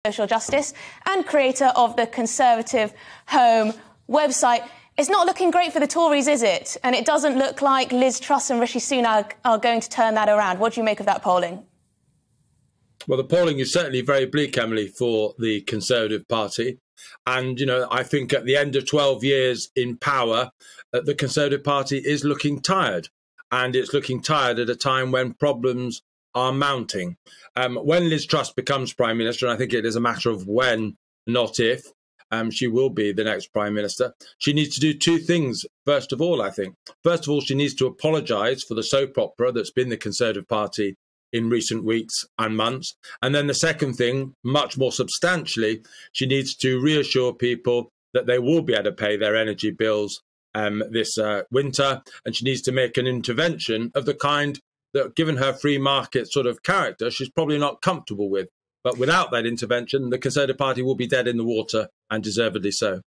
social justice and creator of the Conservative Home website. It's not looking great for the Tories, is it? And it doesn't look like Liz Truss and Rishi Sunak are going to turn that around. What do you make of that polling? Well, the polling is certainly very bleak, Emily, for the Conservative Party. And, I think at the end of 12 years in power, the Conservative Party is looking tired. And it's looking tired at a time when problems are mounting. When Liz Truss becomes Prime Minister, and I think it is a matter of when, not if, she will be the next Prime Minister, she needs to do two things, first of all, I think. First of all, she needs to apologise for the soap opera that's been the Conservative Party in recent weeks and months. And then the second thing, much more substantially, she needs to reassure people that they will be able to pay their energy bills this winter. And she needs to make an intervention of the kind that, given her free market sort of character, she's probably not comfortable with. But without that intervention, the Conservative Party will be dead in the water, and deservedly so.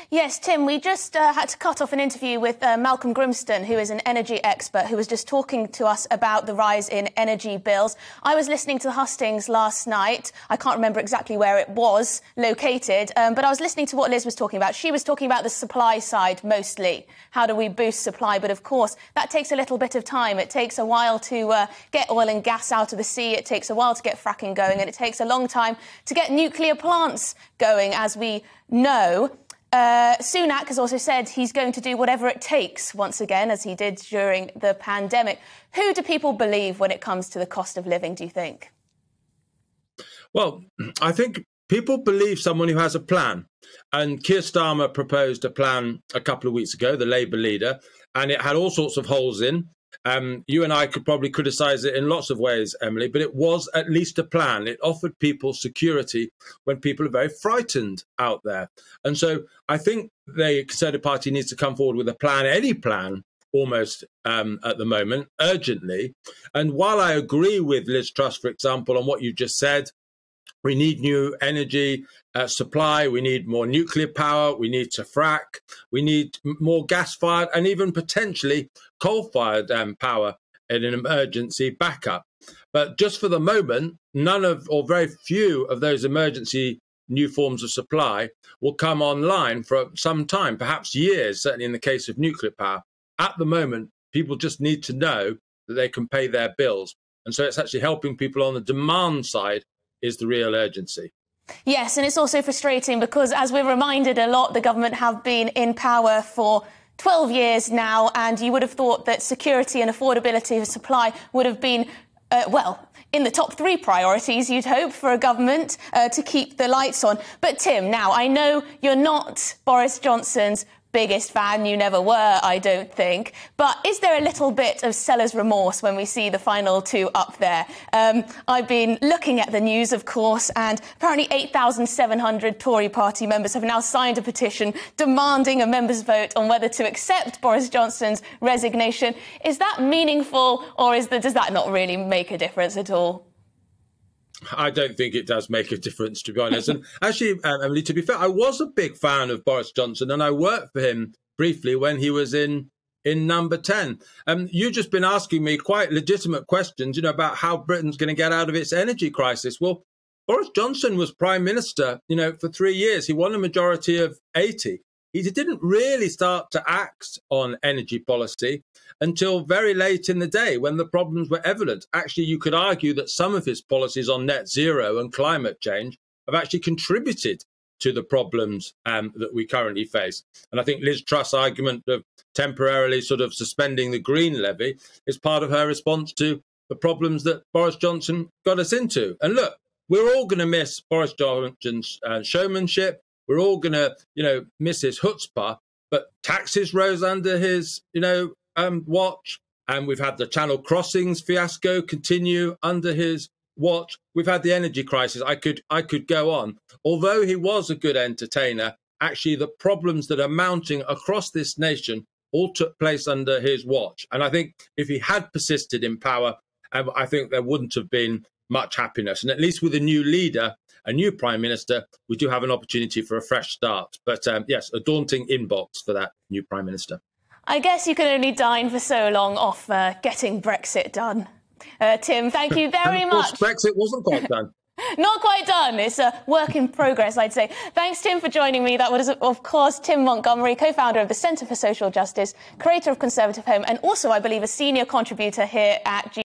Yes, Tim, we just had to cut off an interview with Malcolm Grimston, who is an energy expert, who was just talking to us about the rise in energy bills. I was listening to the hustings last night. I can't remember exactly where it was located, but I was listening to what Liz was talking about. She was talking about the supply side mostly. How do we boost supply? But of course, that takes a little bit of time. It takes a while to get oil and gas out of the sea. It takes a while to get fracking going, and it takes a long time to get nuclear plants going, as we know. Sunak has also said he's going to do whatever it takes, once again, as he did during the pandemic. Who do people believe when it comes to the cost of living, do you think? Well, I think people believe someone who has a plan. And Keir Starmer proposed a plan a couple of weeks ago, the Labour leader, and it had all sorts of holes in. You and I could probably criticise it in lots of ways, Emily, but it was at least a plan. It offered people security when people are very frightened out there. And so I think the Conservative Party needs to come forward with a plan, any plan, almost at the moment, urgently. And while I agree with Liz Truss, for example, on what you just said, we need new energy supply. We need more nuclear power. We need to frack. We need more gas-fired and even potentially coal-fired power in an emergency backup. But just for the moment, none of, or very few of those emergency new forms of supply will come online for some time, perhaps years, certainly in the case of nuclear power. At the moment, people just need to know that they can pay their bills. And so it's actually helping people on the demand side is the real urgency. Yes, and it's also frustrating because, as we're reminded a lot, the government have been in power for 12 years now, and you would have thought that security and affordability of supply would have been, in the top three priorities, you'd hope, for a government to keep the lights on. But Tim, now, I know you're not Boris Johnson's biggest fan. You never were, I don't think. But is there a little bit of seller's remorse when we see the final two up there? I've been looking at the news, of course, and apparently 8,700 Tory party members have now signed a petition demanding a members' vote on whether to accept Boris Johnson's resignation. Is that meaningful, or does that not really make a difference at all? I don't think it does make a difference, to be honest. And actually, Emily, to be fair, I was a big fan of Boris Johnson, and I worked for him briefly when he was in Number 10. You've just been asking me quite legitimate questions, about how Britain's going to get out of its energy crisis. Well, Boris Johnson was Prime Minister, for 3 years. He won a majority of 80. He didn't really start to act on energy policy until very late in the day when the problems were evident. Actually, you could argue that some of his policies on net zero and climate change have actually contributed to the problems that we currently face. And I think Liz Truss' argument of temporarily sort of suspending the green levy is part of her response to the problems that Boris Johnson got us into. And look, we're all going to miss Boris Johnson's showmanship. We're all going to, miss his chutzpah, but taxes rose under his, watch. And we've had the Channel Crossings fiasco continue under his watch. We've had the energy crisis. I could go on. Although he was a good entertainer, actually the problems that are mounting across this nation all took place under his watch. And I think if he had persisted in power, I think there wouldn't have been much happiness. And at least with a new leader, a new Prime Minister, we do have an opportunity for a fresh start. But yes, a daunting inbox for that new Prime Minister. I guess you can only dine for so long off getting Brexit done. Tim, thank you very much. Brexit wasn't quite done. Not quite done. It's a work in progress, I'd say. Thanks, Tim, for joining me. That was, of course, Tim Montgomerie, co-founder of the Centre for Social Justice, creator of Conservative Home, and also, I believe, a senior contributor here at